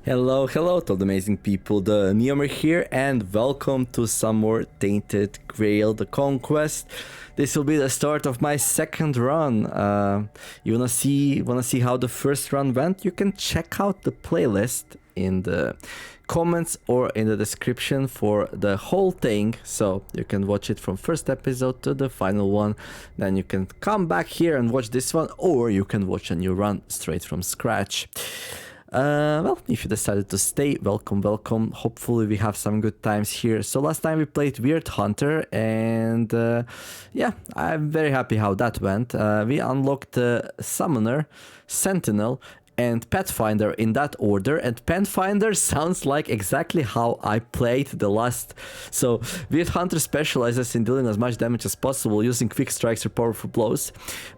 Hello to all the amazing people, the Neomer here, and welcome to some more Tainted Grail the Conquest. This will be the start of my second run. You wanna see how the first run went? You can check out the playlist in the comments or in the description for the whole thing, so you can watch it from first episode to the final one. Then you can come back here and watch this one, or you can watch a new run straight from scratch. Well, if you decided to stay, welcome. Hopefully we have some good times here. So last time we played Weird Hunter, and yeah, I'm very happy how that went. We unlocked Summoner, Sentinel, and Pathfinder in that order, and Pathfinder sounds like exactly how I played the last. So Weird Hunter specializes in dealing as much damage as possible using quick strikes or powerful blows,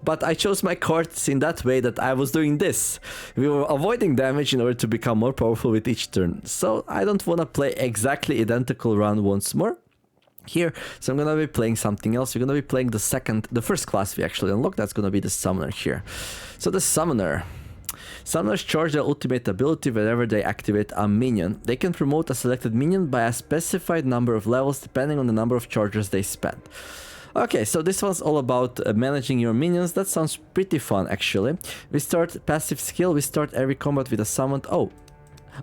but I chose my cards in that way that I was doing this. We were avoiding damage in order to become more powerful with each turn, so I don't want to play exactly identical run once more here, so I'm gonna be playing something else. We're gonna be playing the first class we actually unlocked. That's gonna be the Summoner here. So the Summoners charge their ultimate ability whenever they activate a minion. They can promote a selected minion by a specified number of levels depending on the number of charges they spend. Okay, so this one's all about managing your minions. That sounds pretty fun actually. We start passive skill. We start every combat with a summoned...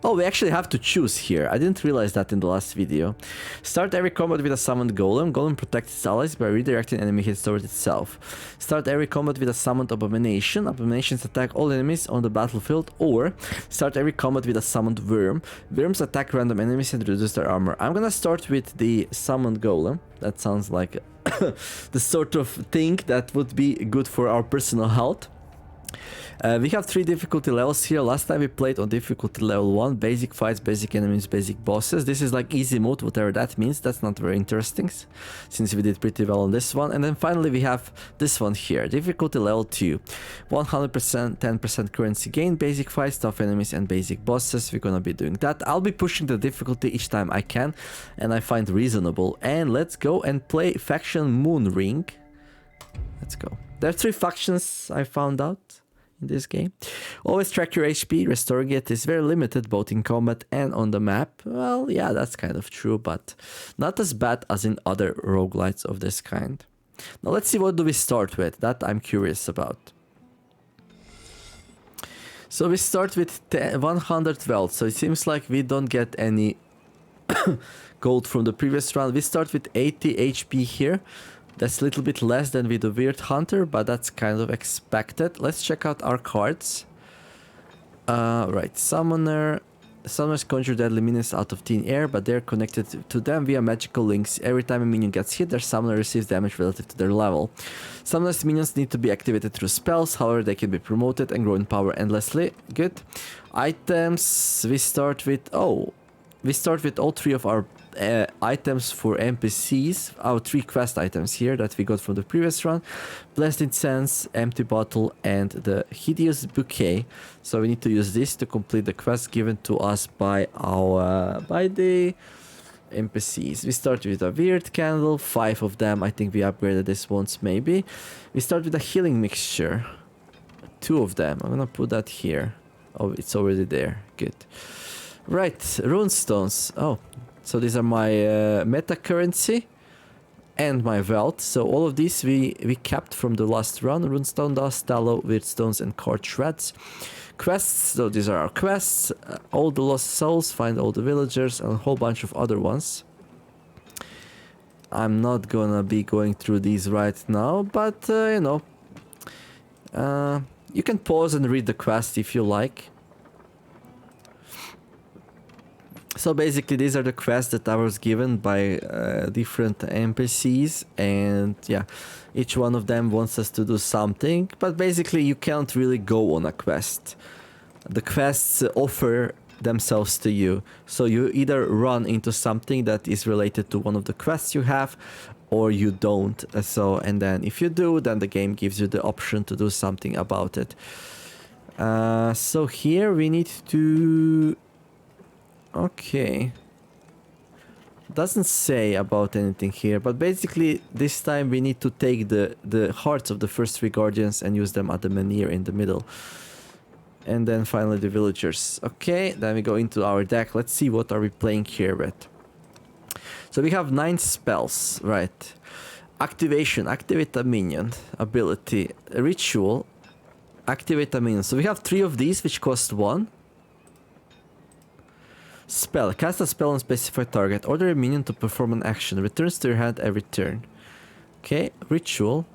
Oh, we actually have to choose here. I didn't realize that in the last video. Start every combat with a summoned golem. Golem protects its allies by redirecting enemy hits towards itself. Start every combat with a summoned abomination. Abominations attack all enemies on the battlefield. Or start every combat with a summoned worm. Worms attack random enemies and reduce their armor. I'm gonna start with the summoned golem. That sounds like the sort of thing that would be good for our personal health. We have 3 difficulty levels here. Last time we played on difficulty level 1, basic fights, basic enemies, basic bosses. This is like easy mode, whatever that means. That's not very interesting, since we did pretty well on this one. And then finally we have this one here, difficulty level 2, 100%, 10% currency gain, basic fights, tough enemies, and basic bosses. We're gonna be doing that. I'll be pushing the difficulty each time I can, and I find reasonable. And let's go and play faction Moon Ring. Let's go. There are 3 factions I found out in this game. Always track your HP. Restoring it is very limited both in combat and on the map. Well, yeah, that's kind of true, but not as bad as in other roguelites of this kind. Now let's see, what do we start with? That I'm curious about. So we start with 100 wealth, so it seems like we don't get any gold from the previous round. We start with 80 HP here. That's a little bit less than with the Weird Hunter, but that's kind of expected. Let's check out our cards. Right, Summoner. Summoners conjure deadly minions out of thin air, but they're connected to them via magical links. Every time a minion gets hit, their summoner receives damage relative to their level. Summoners' minions need to be activated through spells, however they can be promoted and grow in power endlessly. Good. Items, we start with all 3 of our items for NPCs, our 3 quest items here that we got from the previous run: Blessed Incense, Empty Bottle, and the Hideous Bouquet. So we need to use this to complete the quest given to us by the NPCs. We start with a Weird Candle, 5 of them. I think we upgraded this once maybe. We start with a Healing Mixture, 2 of them. I'm gonna put that here. Oh, it's already there. Good. Right, Runestones. Oh, so these are my meta currency and my wealth. So all of these we kept from the last run: Runestone Dust, Tallow, Weird Stones, and Card Shreds. Quests, so these are our quests: all the lost souls, find all the villagers, and a whole bunch of other ones. I'm not gonna be going through these right now, but you know, you can pause and read the quest if you like. So basically these are the quests that I was given by different NPCs, and yeah, each one of them wants us to do something, but basically you can't really go on a quest. The quests offer themselves to you, so you either run into something that is related to one of the quests you have, or you don't. And then if you do, then the game gives you the option to do something about it. So here we need to... Okay. Doesn't say about anything here, but basically this time we need to take the hearts of the first 3 guardians and use them at the menhir in the middle. And then finally the villagers. Okay, then we go into our deck. Let's see what are we playing here with. So we have 9 spells, right? Activation, activate a minion. Ability, ritual, activate a minion. So we have 3 of these which cost 1. Spell, cast a spell on specified target. Order a minion to perform an action. Returns to your hand every turn. Okay, ritual.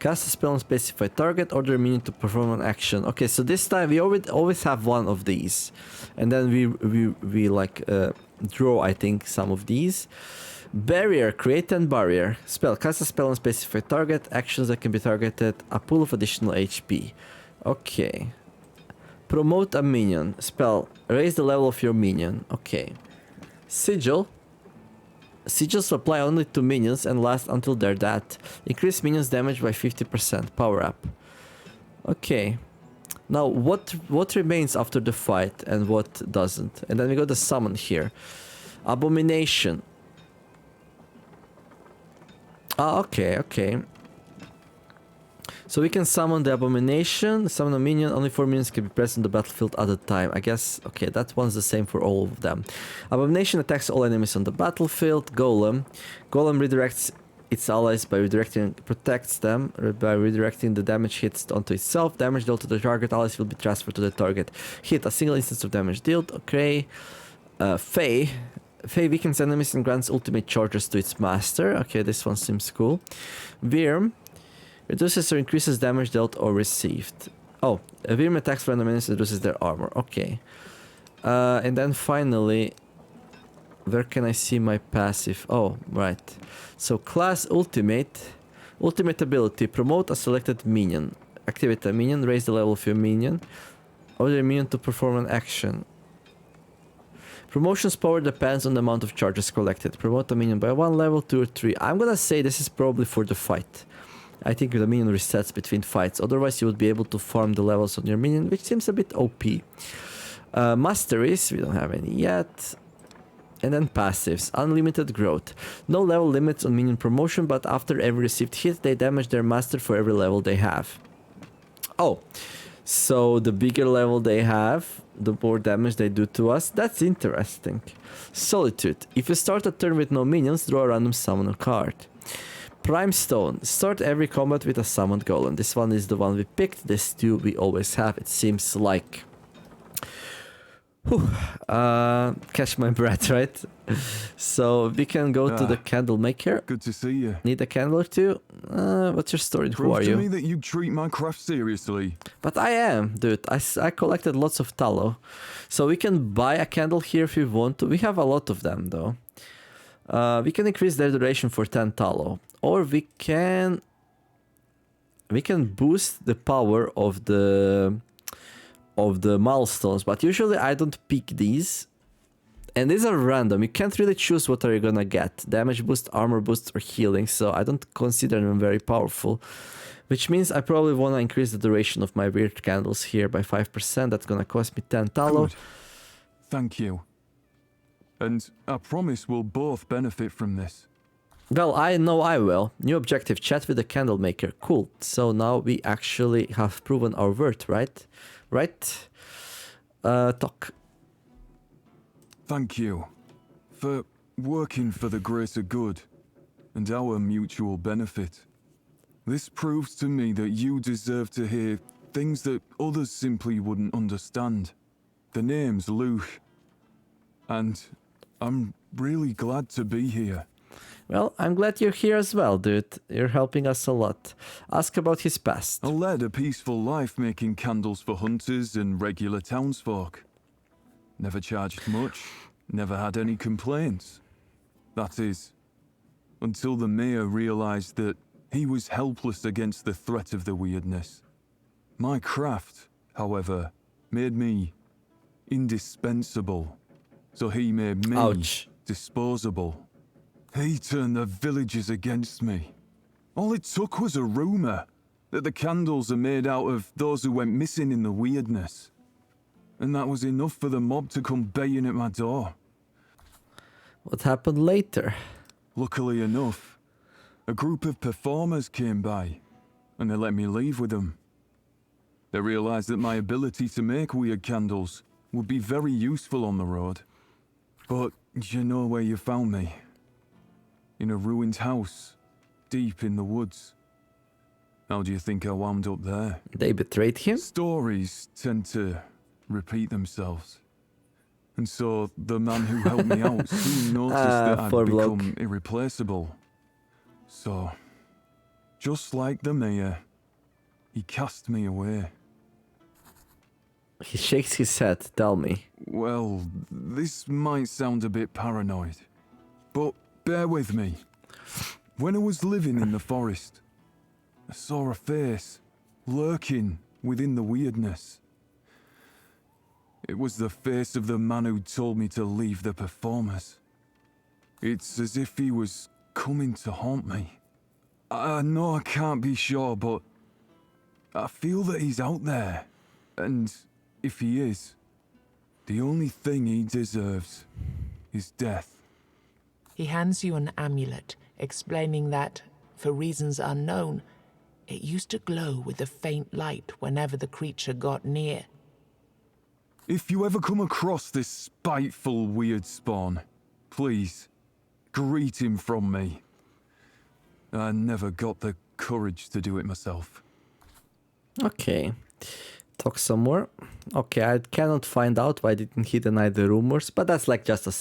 Cast a spell on specified target, order a minion to perform an action. Okay, so this time we always have one of these. And then we like draw, I think, some of these. Barrier, create a barrier. Spell, cast a spell on specified target, actions that can be targeted, a pool of additional HP. Okay. Promote a minion. Spell, raise the level of your minion. Okay. Sigil. Sigils apply only to minions and last until their death. Increase minions damage by 50%. Power up. Okay. Now, what remains after the fight and what doesn't? And then we got the summon here. Abomination. Ah, okay, okay. So we can summon the abomination, summon a minion, only 4 minions can be present on the battlefield at a time. I guess, okay, that one's the same for all of them. Abomination attacks all enemies on the battlefield. Golem. Golem redirects its allies by redirecting, protects them by redirecting the damage hits onto itself. Damage dealt to the target allies will be transferred to the target. Hit, a single instance of damage dealt, okay. Fae. Fae weakens enemies and grants ultimate charges to its master. Okay, this one seems cool. Wyrm. Reduces or increases damage dealt or received. Oh, a Wyrm attacks random enemies and reduces their armor. Okay. And then finally, where can I see my passive? Oh, right. So class ultimate. Ultimate ability. Promote a selected minion. Activate a minion. Raise the level of your minion. Order a minion to perform an action. Promotion's power depends on the amount of charges collected. Promote a minion by 1 level, 2 or 3. I'm gonna say this is probably for the fight. I think the minion resets between fights. Otherwise, you would be able to farm the levels on your minion, which seems a bit OP. Masteries, we don't have any yet. And then passives. Unlimited growth. No level limits on minion promotion, but after every received hit, they damage their master for every level they have. Oh, so the bigger level they have, the more damage they do to us. That's interesting. Solitude. If you start a turn with no minions, draw a random summon card. Prime Stone. Start every combat with a summoned golem. This one is the one we picked. This two we always have, it seems like. Whew. Catch my breath, right? So we can go to the candle maker. Good to see you. Need a candle or two? What's your story? Who are Prove to you? me that you treat my craft seriously. But I am, dude. I collected lots of tallow. So we can buy a candle here if we want to. We have a lot of them though. We can increase their duration for 10 tallow. Or we can boost the power of the milestones, but usually I don't pick these. And these are random. You can't really choose what are you gonna get. Damage boost, armor boost, or healing, so I don't consider them very powerful. Which means I probably wanna increase the duration of my weird candles here by 5%. That's gonna cost me 10 tallow. Good. Thank you. And I promise we'll both benefit from this. Well, I know I will. New objective, chat with the candle maker. Cool. So now we actually have proven our worth, right? Right? Talk. Thank you for working for the greater good and our mutual benefit. This proves to me that you deserve to hear things that others simply wouldn't understand. The name's Luch, and I'm really glad to be here. Well, I'm glad you're here as well, dude. You're helping us a lot. Ask about his past. I led a peaceful life making candles for hunters and regular townsfolk. Never charged much, never had any complaints. That is, until the mayor realized that he was helpless against the threat of the weirdness. My craft, however, made me indispensable, so he made me disposable. He turned the villagers against me. All it took was a rumor that the candles are made out of those who went missing in the weirdness. And that was enough for the mob to come baying at my door. What happened later? Luckily enough, a group of performers came by, and they let me leave with them. They realized that my ability to make weird candles would be very useful on the road. But you know where you found me? In a ruined house, deep in the woods. How do you think I wound up there? They betrayed him? Stories tend to repeat themselves. And so the man who helped me out soon noticed that I'd poor bloke. become irreplaceable. So, just like the mayor, he cast me away. He shakes his head, tell me. Well, this might sound a bit paranoid, but bear with me. When I was living in the forest, I saw a face lurking within the weirdness. It was the face of the man who told me to leave the performers. It's as if he was coming to haunt me. I know I can't be sure, but I feel that he's out there. And if he is, the only thing he deserves is death. He hands you an amulet, explaining that, for reasons unknown, it used to glow with a faint light whenever the creature got near. If you ever come across this spiteful weird spawn, please, greet him from me. I never got the courage to do it myself. Okay. Talk some more. Okay, I cannot find out why didn't he deny the rumors, but that's like just a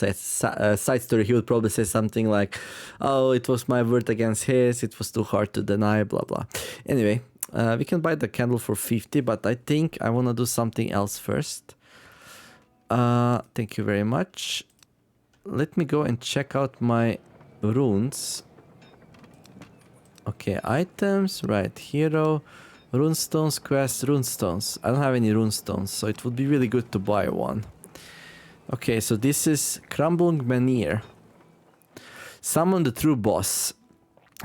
side story. He would probably say something like, oh, it was my word against his, it was too hard to deny, blah blah. Anyway, we can buy the candle for 50, but I think I want to do something else first. Thank you very much. Let me go and check out my runes. Okay, items, right, hero, runestones, quest, runestones. I don't have any runestones, so it would be really good to buy one. Okay, so this is Crumbling Menhir. Summon the true boss.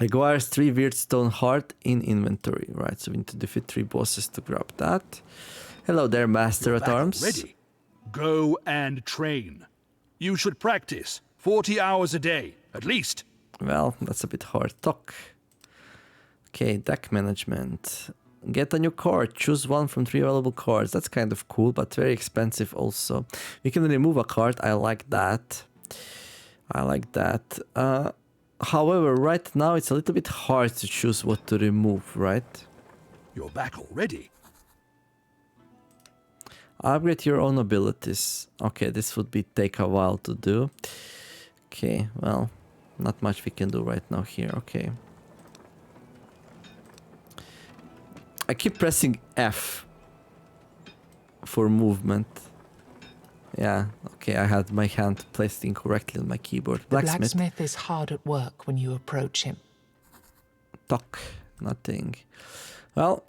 Requires 3 weird stone heart in inventory. Right, so we need to defeat 3 bosses to grab that. Hello there, Master at Arms. Ready. Go and train. You should practice 40 hours a day, at least. Well, that's a bit hard talk. Okay, deck management. Get a new card. Choose one from 3 available cards. That's kind of cool, but very expensive also. We can remove a card. I like that. I like that. However, right now it's a little bit hard to choose what to remove, right? You're back already. Upgrade your own abilities. Okay, this would be take a while to do. Okay, well, not much we can do right now here. Okay. I keep pressing F for movement. Yeah, okay, I had my hand placed incorrectly on my keyboard. The blacksmith is hard at work when you approach him. Talk, nothing. Well,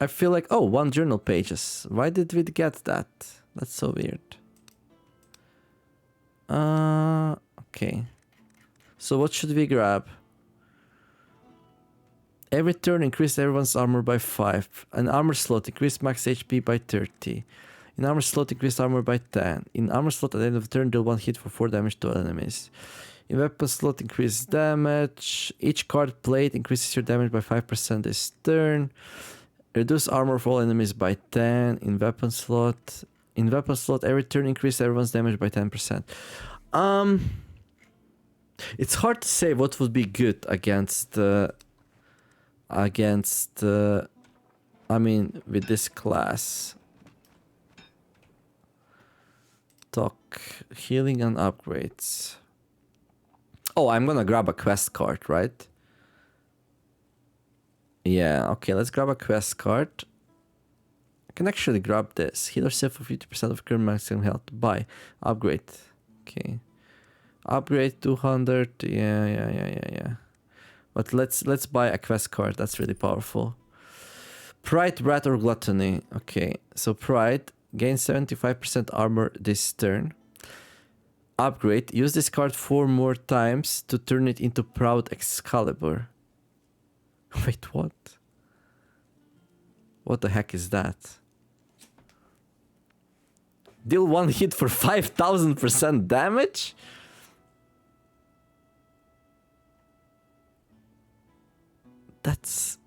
I feel like, oh, 1 journal pages. Why did we get that? That's so weird. Okay. So what should we grab? Every turn increase everyone's armor by 5. An armor slot increase max HP by 30. In armor slot increase armor by 10. In armor slot at the end of the turn deal 1 hit for 4 damage to enemies. In weapon slot increase damage. Each card played increases your damage by 5% this turn. Reduce armor for all enemies by 10. In weapon slot, every turn increase everyone's damage by 10%. It's hard to say what would be good against I mean, with this class. Talk, healing and upgrades. Oh, I'm gonna grab a quest card, right? Yeah, okay, let's grab a quest card. I can actually grab this. Heal yourself for 50% of current maximum health. Buy. Upgrade. Okay. Upgrade 200. Yeah. But let's buy a quest card. That's really powerful. Pride, Wrath, or Gluttony. Okay, so Pride. Gain 75% armor this turn. Upgrade. Use this card 4 more times to turn it into Proud Excalibur. Wait, what? What the heck is that? Deal 1 hit for 5000% damage? That's...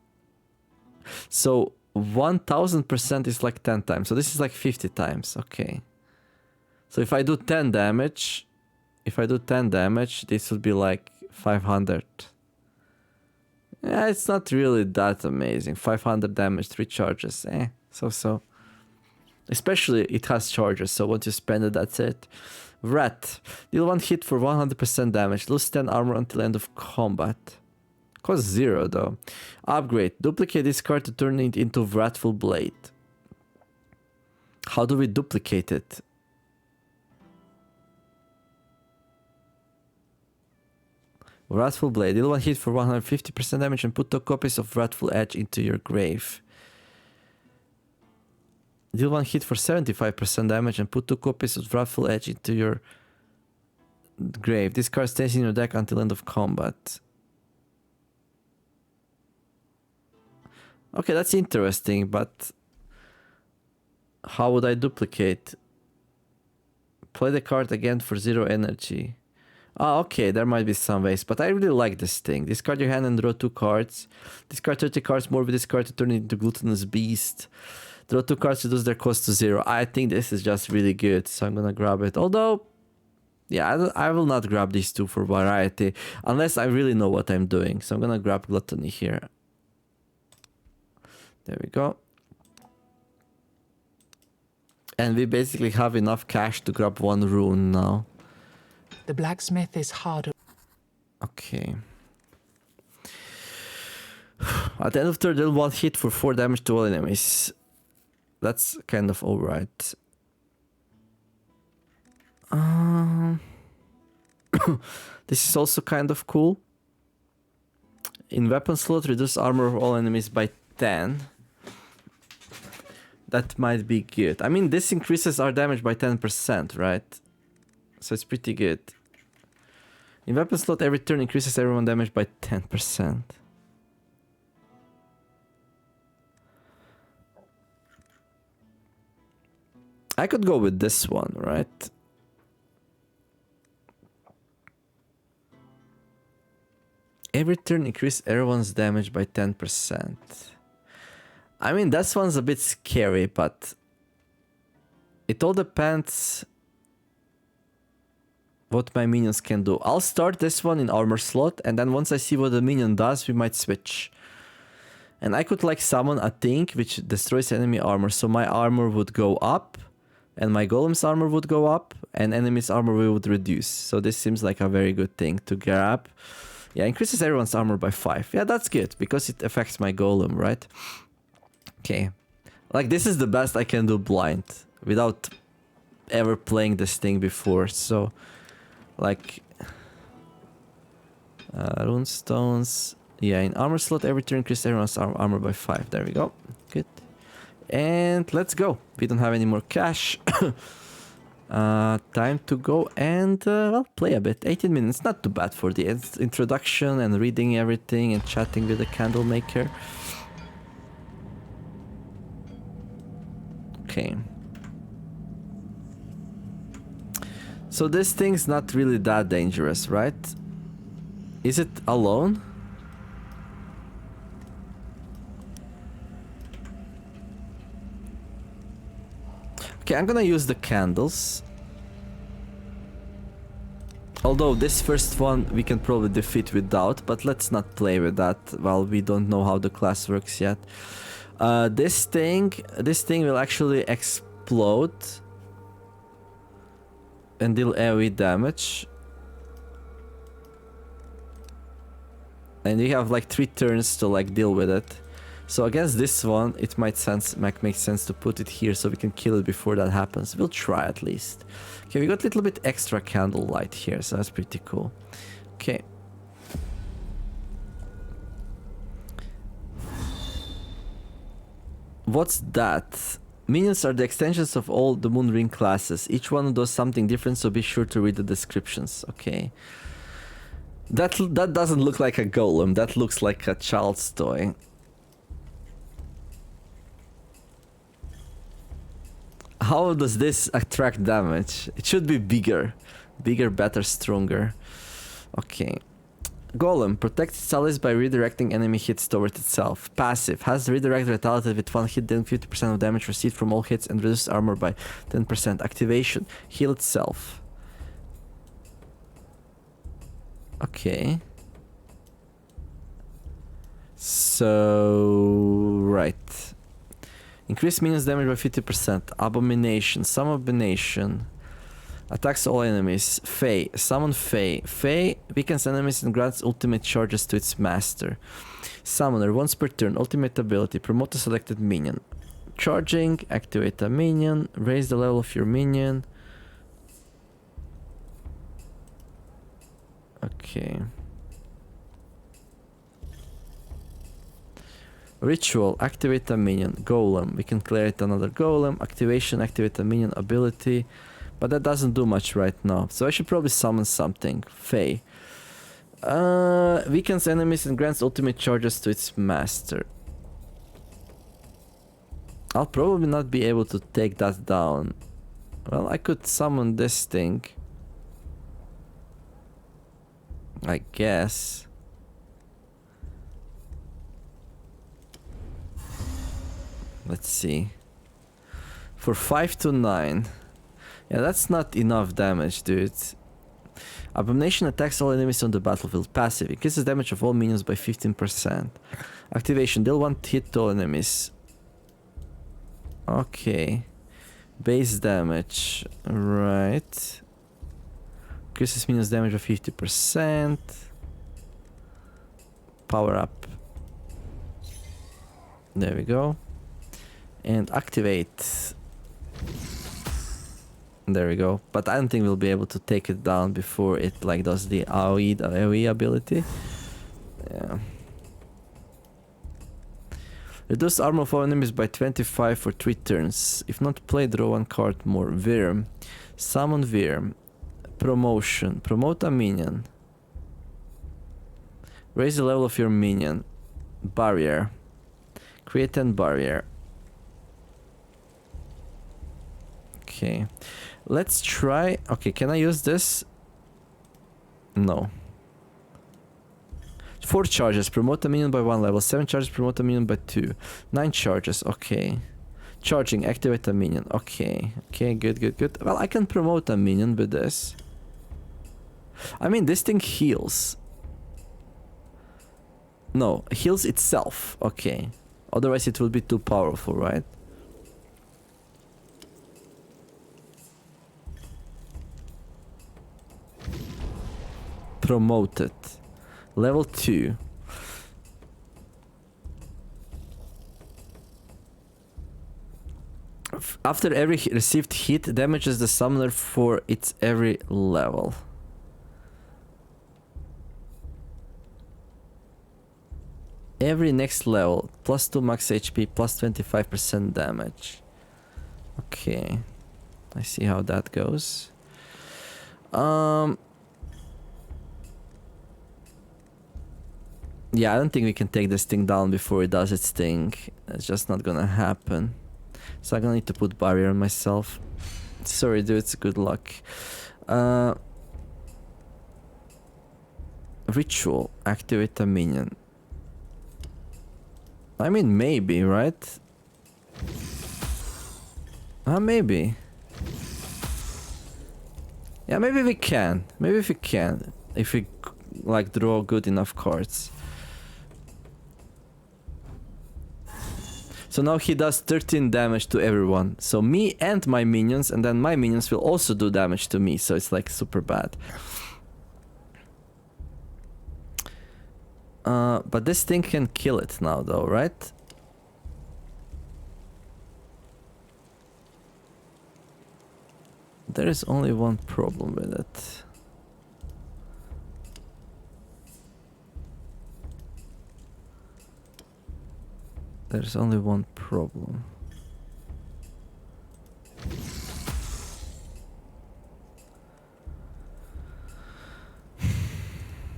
So, 1000% is like 10 times. So this is like 50 times. Okay. So if I do 10 damage, this would be like 500. Yeah, it's not really that amazing. 500 damage, 3 charges. So. Especially it has charges, so once you spend it, that's it. Rat. Deal 1 hit for 100% damage. Lose 10 armor until end of combat. Cost 0 though. Upgrade. Duplicate this card to turn it into Wrathful Blade. How do we duplicate it? Wrathful Blade. Deal 1 hit for 150% damage and put 2 copies of Wrathful Edge into your grave. Deal 1 hit for 75% damage and put 2 copies of Wrathful Edge into your grave. This card stays in your deck until end of combat. Okay, that's interesting, but how would I duplicate? Play the card again for 0 energy. Ah, okay, there might be some ways, but I really like this thing. Discard your hand and draw 2 cards. Discard 30 cards more with this card to turn it into Gluttonous Beast. Draw 2 cards, reduce their cost to 0. I think this is just really good, so I'm gonna grab it. Although, yeah, I will not grab these 2 for variety, unless I really know what I'm doing. So I'm gonna grab Gluttony here. There we go. And we basically have enough cash to grab 1 rune now. The blacksmith is harder. Okay. At the end of turn, deal 1 hit for 4 damage to all enemies. That's kind of alright. This is also kind of cool. In weapon slot, reduce armor of all enemies by 10. That might be good. I mean, this increases our damage by 10%, right? So it's pretty good. In weapon slot, every turn increases everyone damage by 10%. I could go with this one, right? Every turn increase everyone's damage by 10%. I mean, that one's a bit scary, but it all depends what my minions can do. I'll start this one in armor slot, and then once I see what the minion does, we might switch. And I could like summon a thing which destroys enemy armor, so my armor would go up, and my golem's armor would go up, and enemy's armor would reduce. So this seems like a very good thing to grab. Yeah, increases everyone's armor by 5. Yeah, that's good, because it affects my golem, right? Okay. Like, this is the best I can do blind, without ever playing this thing before, so... Like... runestones... Yeah, in armor slot, every turn increase everyone's armor by 5. There we go. Good. And let's go. We don't have any more cash. Time to go and, well, play a bit. 18 minutes, not too bad for the introduction and reading everything and chatting with the candle maker. Okay. So this thing's not really that dangerous, right? Is it alone? Okay, I'm gonna use the candles. Although this first one we can probably defeat without, but let's not play with that while we don't know how the class works yet. This thing will actually explode and deal AoE damage. And you have like 3 turns to like deal with it. So against this one, it might make sense to put it here so we can kill it before that happens. We'll try at least. Okay, we got a little bit extra candle light here, so that's pretty cool. Okay. What's that? Minions are the extensions of all the Moon Ring classes. Each one does something different, so be sure to read the descriptions. Okay. That doesn't look like a golem. That looks like a child's toy. How does this attract damage? It should be bigger. Bigger, better, stronger. Okay. Golem protects its allies by redirecting enemy hits toward itself. Passive has redirect retaliated with one hit, dealing 50% of damage received from all hits and reduced armor by 10%. Activation, heal itself. Okay. So right. Increase minions damage by 50%. Abomination, some abomination. Attacks all enemies. Fey. Summon Fey. Fey weakens enemies and grants ultimate charges to its master. Summoner. Once per turn. Ultimate ability. Promote a selected minion. Charging. Activate a minion. Raise the level of your minion. Okay. Ritual. Activate a minion. Golem. We can create another golem. Activation. Activate a minion ability. But that doesn't do much right now. So I should probably summon something. Fey. Weakens enemies and grants ultimate charges to its master. I'll probably not be able to take that down. Well, I could summon this thing. I guess. Let's see. For 5 to 9. Yeah, that's not enough damage, dude. Abomination attacks all enemies on the battlefield. Passive. Increases damage of all minions by 15%. Activation. Deal 1 hit to all enemies. Okay. Base damage. Right. Increases minions damage by 50%. Power up. There we go. And activate. There we go. But I don't think we'll be able to take it down before it like does the AoE ability. Yeah. Reduce armor of all enemies by 25 for 3 turns. If not played, draw 1 card more. Wyrm. Summon Wyrm. Promotion. Promote a minion. Raise the level of your minion. Barrier. Create an barrier. Okay. Let's try... Okay, can I use this? No. 4 charges, promote a minion by 1 level. 7 charges, promote a minion by 2. 9 charges, okay. Charging, activate a minion. Okay. Okay, good. Well, I can promote a minion with this. I mean, this thing heals. No, heals itself. Okay. Otherwise it will be too powerful, right? Promoted. Level 2. After every received hit, damages the summoner for its every level. Every next level, plus 2 max HP, plus 25% damage. Okay. I see how that goes. Yeah, I don't think we can take this thing down before it does its thing. It's just not gonna happen. So I'm gonna need to put barrier on myself. Sorry dudes, good luck. Ritual, activate a minion. I mean, maybe, right? Maybe. Yeah, maybe we can. Maybe if we can. If we, like, draw good enough cards. So now he does 13 damage to everyone. So me and my minions, and then my minions will also do damage to me. So it's like super bad. But this thing can kill it now though, right? There is only one problem with it. There's only one problem.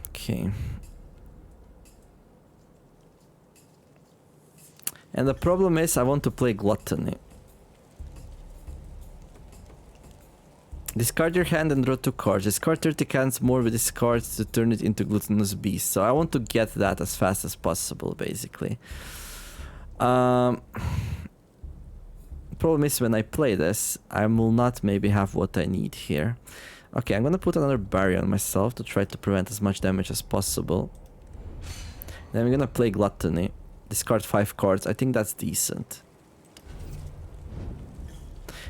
Okay. And the problem is I want to play Gluttony. Discard your hand and draw 2 cards. Discard 30 cards more with this card to turn it into Gluttonous Beast. So I want to get that as fast as possible, basically. Problem is, when I play this, I will not maybe have what I need here. Okay, I'm gonna put another barrier on myself to try to prevent as much damage as possible. Then I'm gonna play Gluttony. Discard 5 cards. I think that's decent.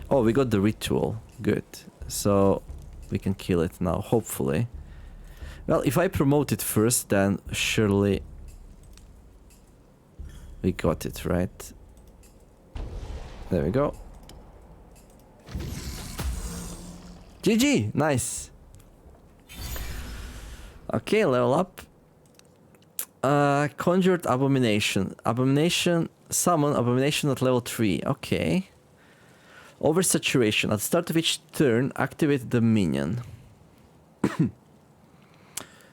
Oh, we got the ritual. Good. So we can kill it now, hopefully. Well, if I promote it first, then surely we got it, right? There we go. GG! Nice! Okay, level up. Conjured Abomination. Abomination, summon Abomination at level 3. Okay. Oversaturation. At the start of each turn, activate the minion.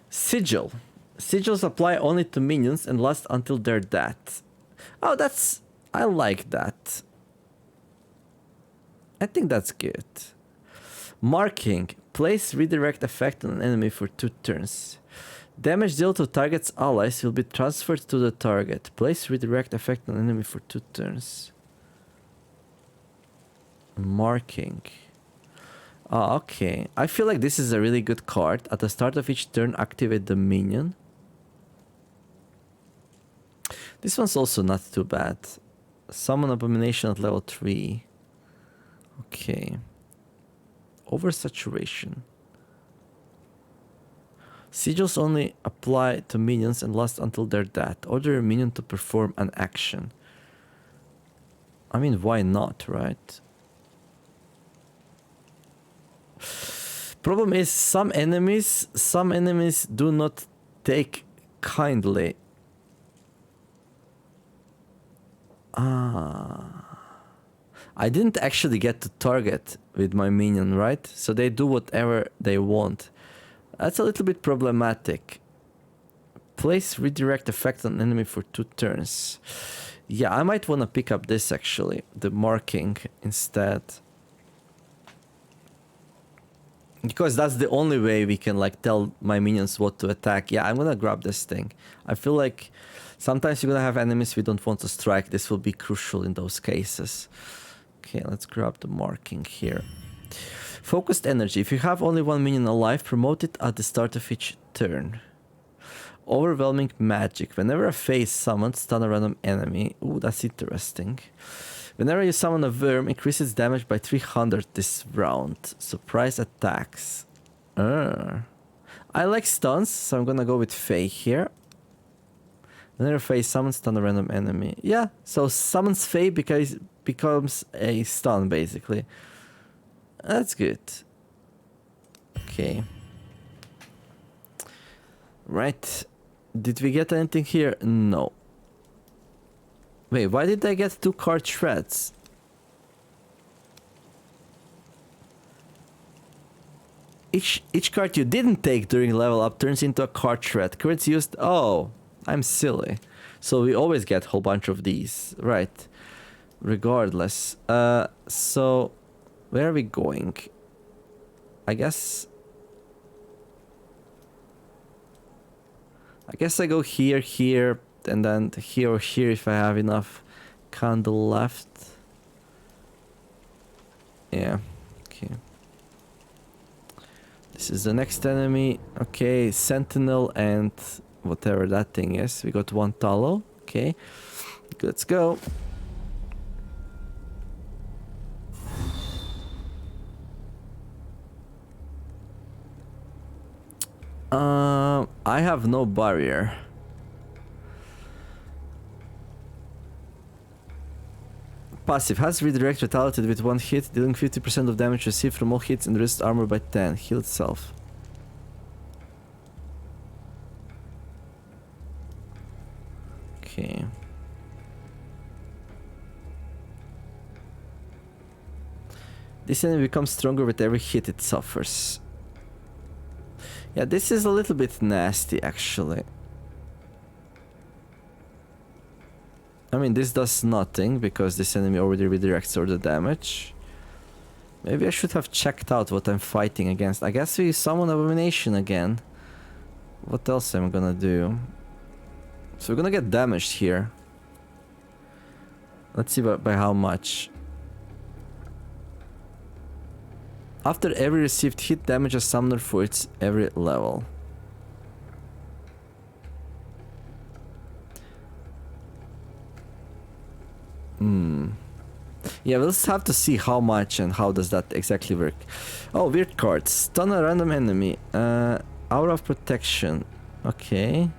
Sigil. Sigils apply only to minions and last until their death. Oh, that's... I like that. I think that's good. Marking. Place redirect effect on an enemy for 2 turns. Damage dealt to target's allies will be transferred to the target. Place redirect effect on an enemy for 2 turns. Marking. Oh, okay. I feel like this is a really good card. At the start of each turn, activate the minion. This one's also not too bad. Summon Abomination at level 3. Okay. Oversaturation. Sigils only apply to minions and last until their death. Order a minion to perform an action. I mean, why not, right? Problem is, some enemies do not take kindly. I didn't actually get to target with my minion, right? So they do whatever they want. That's a little bit problematic. Place redirect effect on enemy for 2 turns. Yeah, I might want to pick up this actually, the marking instead. Because that's the only way we can like tell my minions what to attack. Yeah, I'm gonna grab this thing. I feel like sometimes you're gonna have enemies we don't want to strike. This will be crucial in those cases. Okay, let's grab the marking here. Focused energy. If you have only 1 minion alive, promote it at the start of each turn. Overwhelming magic. Whenever a phase summons, stun a random enemy. Ooh, that's interesting. Whenever you summon a worm, increase its damage by 300 this round. Surprise attacks. I like stuns, so I'm gonna go with Fae here. Whenever Fae summons, stun a random enemy. Yeah, so summons Fae because becomes a stun, basically. That's good. Okay. Right. Did we get anything here? No. Wait, why did I get 2 card shreds? Each card you didn't take during level up turns into a card shred. Cards used... Oh, I'm silly. So we always get a whole bunch of these. Right. Regardless. So... Where are we going? I guess I go here, here, and then here or here if I have enough candle left. Yeah, okay. This is the next enemy. Okay, Sentinel and whatever that thing is. We got 1 tallow. Okay, let's go. I have no barrier. Passive has redirect retaliated with 1 hit, dealing 50% of damage received from all hits and reduced armor by 10. Heal itself. Okay. This enemy becomes stronger with every hit it suffers. Yeah, this is a little bit nasty, actually. I mean, this does nothing, because this enemy already redirects all the damage. Maybe I should have checked out what I'm fighting against. I guess we summon Abomination again. What else am I gonna do? So we're gonna get damaged here. Let's see by how much. After every received hit, damage a summoner for its every level. Yeah, we'll just have to see how much and how does that exactly work. Oh, weird cards. Stun a random enemy. Aura of Protection. Okay.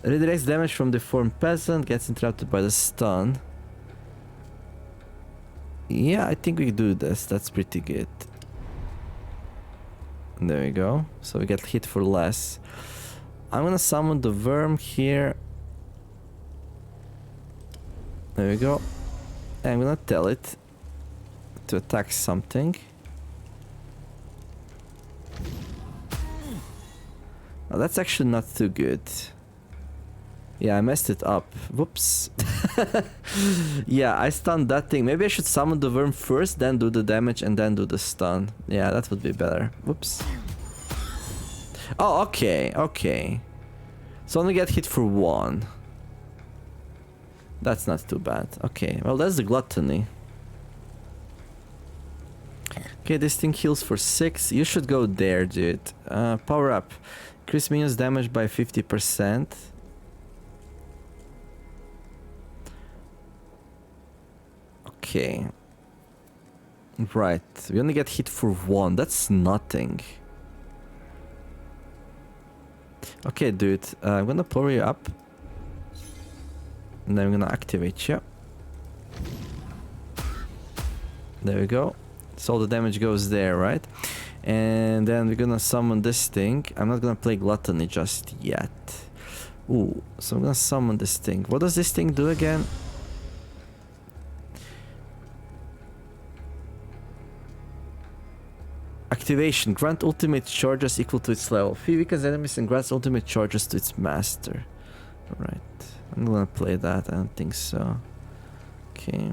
Redirects damage from the formed peasant. Gets interrupted by the stun. Yeah, I think we do this. That's pretty good. There we go. So we get hit for less. I'm gonna summon the worm here. There we go. And I'm gonna tell it to attack something. Oh, that's actually not too good. Yeah, I messed it up. Whoops. Yeah, I stunned that thing. Maybe I should summon the worm first, then do the damage, and then do the stun. Yeah, that would be better. Whoops. Oh, okay, okay. So only get hit for 1. That's not too bad. Okay, well, that's the gluttony. Okay, this thing heals for 6. You should go there, dude. Power up. Increase minions damage by 50%. Okay. Right. We only get hit for 1. That's nothing. Okay, dude. I'm gonna power you up. And then I'm gonna activate you. There we go. So all the damage goes there, right? And then we're gonna summon this thing. I'm not gonna play Gluttony just yet. Ooh, so I'm gonna summon this thing. What does this thing do again? Activation. Grant ultimate charges equal to its level. Free weakens enemies and grants ultimate charges to its master. Alright. I'm gonna play that. I don't think so. Okay.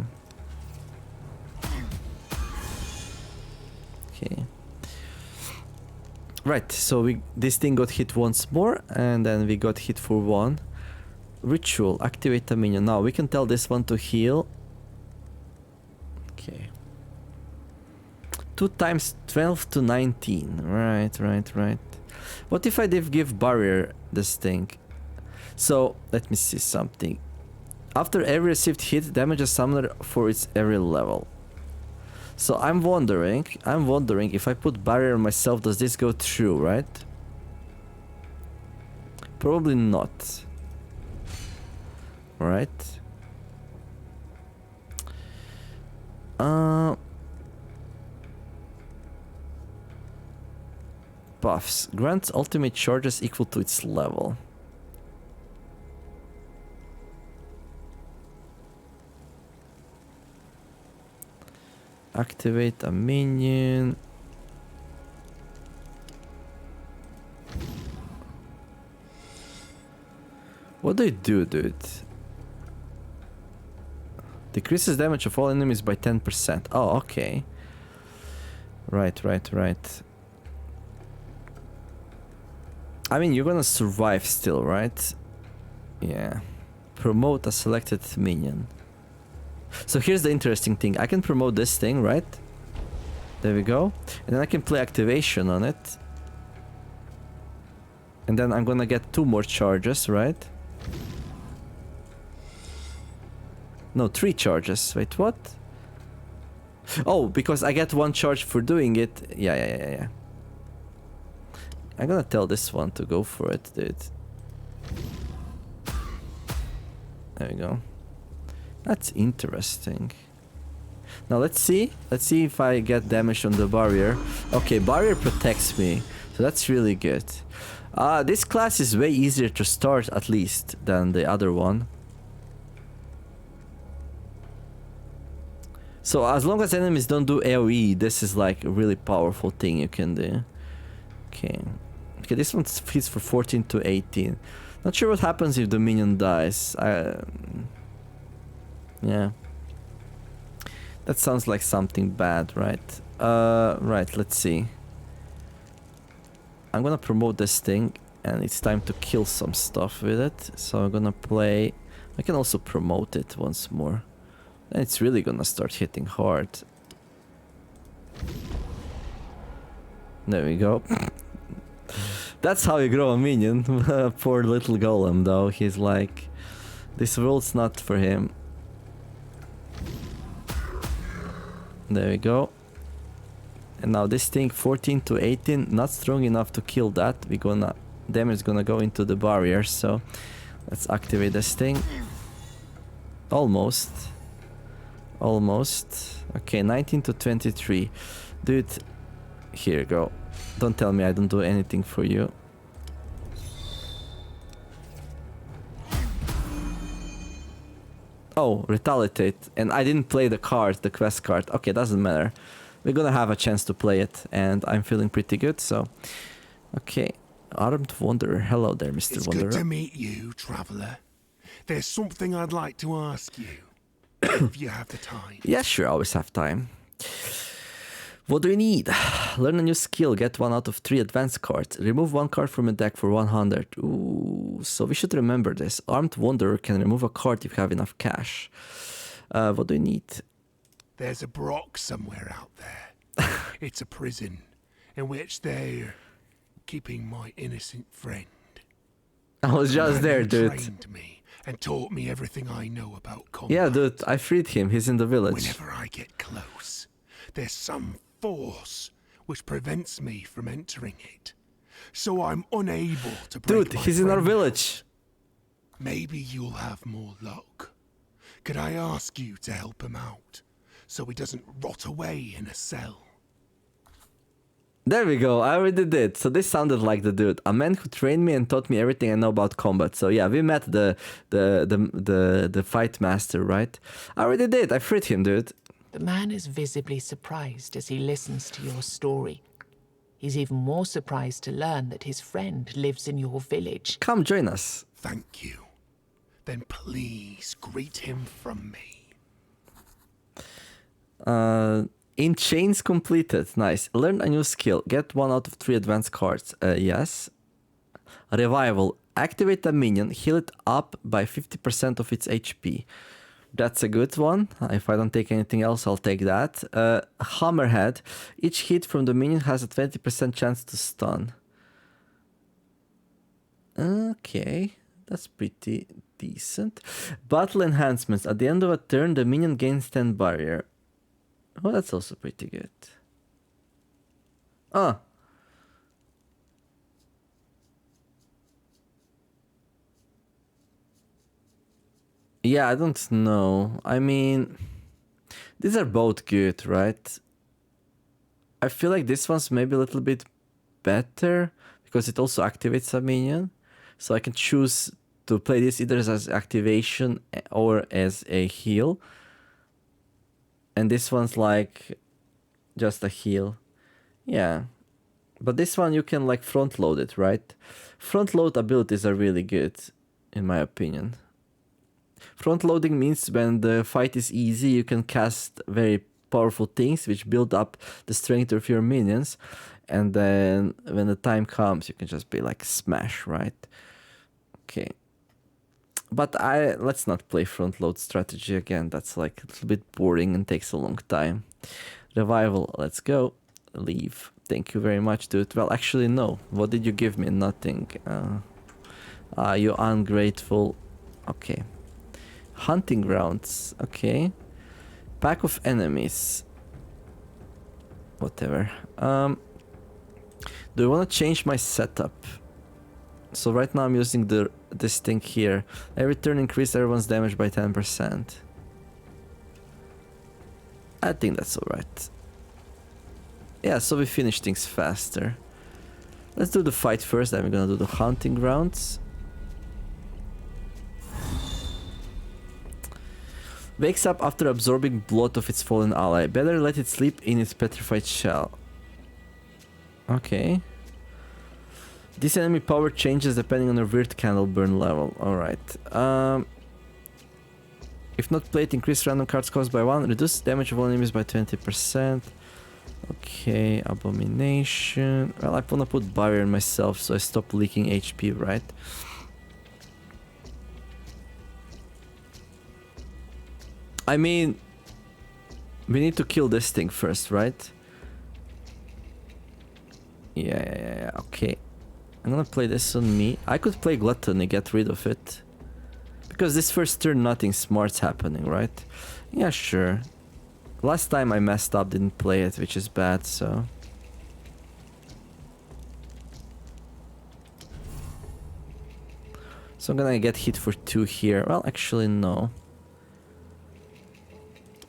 Okay. Right, so this thing got hit once more, and then we got hit for 1. Ritual. Activate a minion. Now we can tell this one to heal. Okay. 2 times 12 to 19. Right. What if I did give barrier this thing? So, let me see something. After every received hit, damage a summoner for its every level. So I'm wondering if I put barrier on myself, does this go through, right? Probably not. Right. Buffs. Grants ultimate charges equal to its level. Activate a minion. What do I do, dude? Decreases damage of all enemies by 10%. Oh, okay. Right. I mean, you're gonna survive still, right? Yeah. Promote a selected minion. So here's the interesting thing. I can promote this thing, right? There we go. And then I can play activation on it. And then I'm gonna get 2 more charges, right? No, 3 charges. Wait, what? Oh, because I get 1 charge for doing it. Yeah. I'm gonna tell this one to go for it, dude. There we go. That's interesting. Now let's see if I get damage on the barrier. Okay, barrier protects me, so that's really good. This class is way easier to start, at least, than the other one. So as long as enemies don't do AoE, this is like a really powerful thing you can do. Okay, this one hits for 14 to 18. Not sure what happens if the minion dies. Yeah. That sounds like something bad, right? Right, let's see. I'm gonna promote this thing, and it's time to kill some stuff with it. So I'm gonna play... I can also promote it once more. And it's really gonna start hitting hard. There we go. That's how you grow a minion. Poor little golem, though. He's like... This world's not for him. There we go. And now this thing, 14 to 18, not strong enough to kill that. Damage is gonna go into the barrier, so let's activate this thing. Almost. Almost. Okay, 19 to 23. Dude, here you go. Don't tell me I don't do anything for you. Oh, retaliate. And I didn't play the card, the quest card. Okay, doesn't matter. We're gonna have a chance to play it, and I'm feeling pretty good, so... Okay, Armed Wanderer. Hello there, Mr. It's Wanderer. good to meet you, traveller. There's something I'd like to ask you, if you have the time. Yeah, sure, I always have time. What do you need? Learn a new skill, get 1 out of 3 advanced cards. Remove 1 card from a deck for 100. Ooh, so we should remember this. Armed Wanderer can remove a card if you have enough cash. What do you need? There's a Brock somewhere out there. It's a prison in which they're keeping my innocent friend. I was just there, Who dude. trained me and taught me everything I know about combat. Yeah, dude, I freed him. He's in the village. Whenever I get close, there's some force which prevents me from entering it. So I'm unable to break Dude, my he's in our friend. village. Maybe you'll have more luck. Could I ask you to help him out, so he doesn't rot away in a cell? There we go, I already did. So this sounded like the dude. A man who trained me and taught me everything I know about combat. So yeah, we met the fight master, right? I already did, I freed him, dude. The man is visibly surprised as he listens to your story. He's even more surprised to learn that his friend lives in your village. Come join us. Thank you. Then please greet him from me. In chains completed. Nice. Learn a new skill. Get 1 out of 3 advanced cards. Yes. Revival. Activate a minion. Heal it up by 50% of its HP. That's a good one. If I don't take anything else, I'll take that. Hammerhead. Each hit from the minion has a 20% chance to stun. Okay. That's pretty decent. Battle enhancements. At the end of a turn, the minion gains 10 barrier. Oh, that's also pretty good. Ah. Yeah, I don't know. I mean, these are both good, right? I feel like this one's maybe a little bit better because it also activates a minion. So I can choose to play this either as activation or as a heal. And this one's like just a heal. Yeah. But this one you can like front load it, right? Front load abilities are really good, in my opinion. Front loading means when the fight is easy, you can cast very powerful things which build up the strength of your minions. And then when the time comes, you can just be like smash, right? Okay. But let's not play front load strategy again. That's like a little bit boring and takes a long time. Revival, let's go. Leave. Thank you very much, dude. Well, actually, no. What did you give me? Nothing. You ungrateful. Okay. Hunting grounds. Okay. Pack of enemies. Whatever. Do I want to change my setup? So right now I'm using this thing here. Every turn increase everyone's damage by 10%. I think that's alright. Yeah, so we finish things faster. Let's do the fight first, then we're gonna do the hunting grounds. Wakes up after absorbing blood of its fallen ally. Better let it sleep in its petrified shell. Okay. This enemy power changes depending on the weird candle burn level. Alright. If not played, increase random cards cost by 1. Reduce damage of all enemies by 20%. Okay, Abomination. Well, I wanna put barrier myself so I stop leaking HP, right? I mean, we need to kill this thing first, right? Yeah, okay. I'm gonna play this on me. I could play Gluttony, get rid of it. Because this first turn nothing smart's happening, right? Yeah, sure. Last time I messed up, didn't play it, which is bad, so... So I'm gonna get hit for 2 here. Well, actually, no.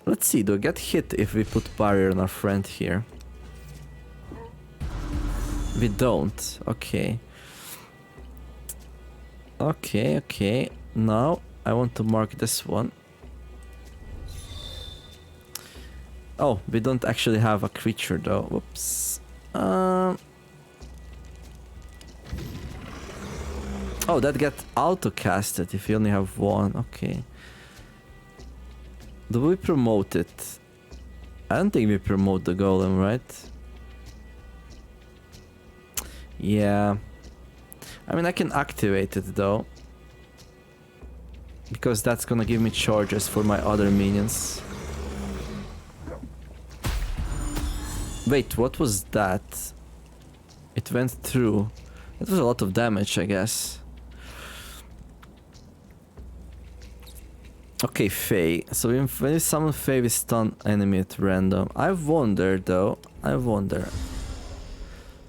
Let's see, do I get hit if we put barrier on our friend here? We don't. Okay. Okay. Now, I want to mark this one. Oh, we don't actually have a creature though. Whoops. Oh, that get auto-casted if you only have one. Okay. Do we promote it? I don't think we promote the golem, right? Yeah. I mean, I can activate it though. Because that's gonna give me charges for my other minions. Wait, what was that? It went through. That was a lot of damage, I guess. Okay, Fae. So when you summon Fae, we stun enemy at random. I wonder though.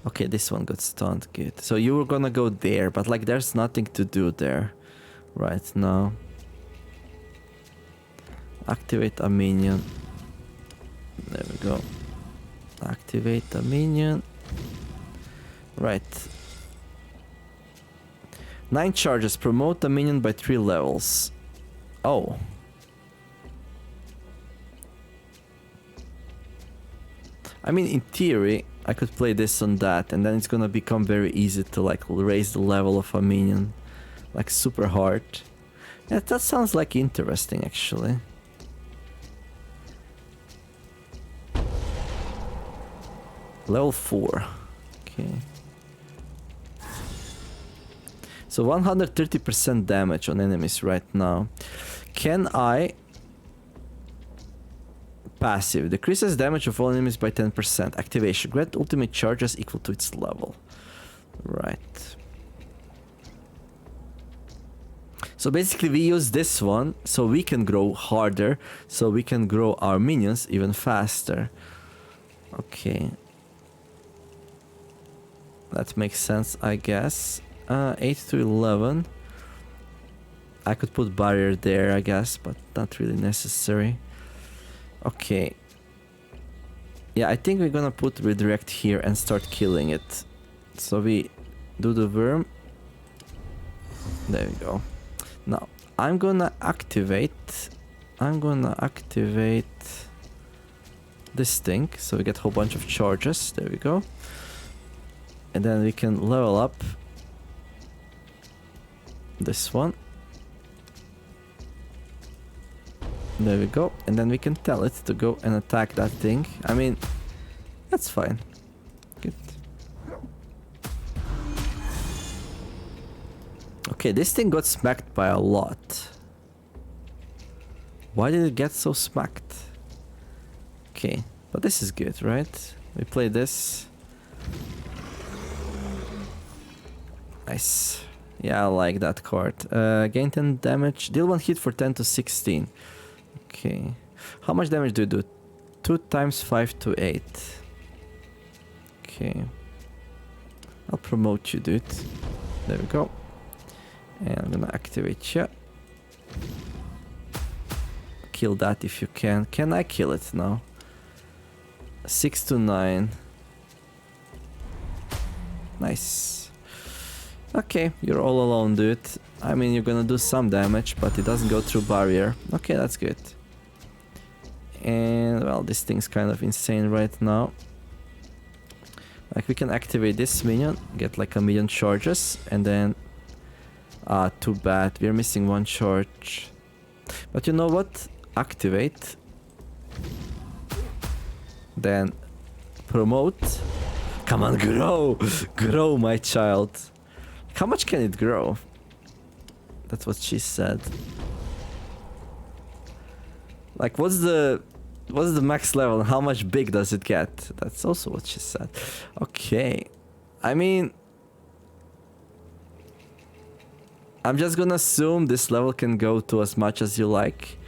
Okay, this one got stunned. Good. So you were gonna go there, but like there's nothing to do there right now. Activate a minion. There we go. Activate a minion. Right. 9 charges. Promote a minion by 3 levels. Oh. I mean, in theory, I could play this on that, and then it's gonna become very easy to like raise the level of a minion. Like super hard. Yeah, that sounds like interesting actually. Level 4. Okay. So 130% damage on enemies right now. Can I... Passive. Decreases damage of all enemies by 10%. Activation. Grant ultimate charges equal to its level. Right. So basically we use this one so we can grow harder. So we can grow our minions even faster. Okay. That makes sense, I guess. 8 to 11. I could put barrier there, I guess, but not really necessary. Okay. Yeah, I think we're gonna put redirect here and start killing it. So we do the worm. There we go. Now, I'm gonna activate this thing, so we get a whole bunch of charges. There we go. And then we can level up this one. There we go. And then we can tell it to go and attack that thing. I mean, that's fine. Good. Okay, this thing got smacked by a lot. Why did it get so smacked? Okay, but this is good, right? We play this. Nice. Yeah, I like that card. Gain 10 damage. Deal 1 hit for 10 to 16. Okay. How much damage do you do? 2 times 5 to 8. Okay. I'll promote you, dude. There we go. And I'm gonna activate you. Kill that if you can. Can I kill it now? 6 to 9. Nice. Okay, you're all alone, dude. I mean, you're gonna do some damage, but it doesn't go through barrier. Okay, that's good. And, well, this thing's kind of insane right now. Like, we can activate this minion, get like a million charges, and then... too bad, we're missing 1 charge. But you know what? Activate. Then promote. Come on, grow! Grow, my child. How much can it grow? That's what she said. Like, what's the max level? How much big does it get? That's also what she said. Okay. I mean, I'm just gonna assume this level can go to as much as you like.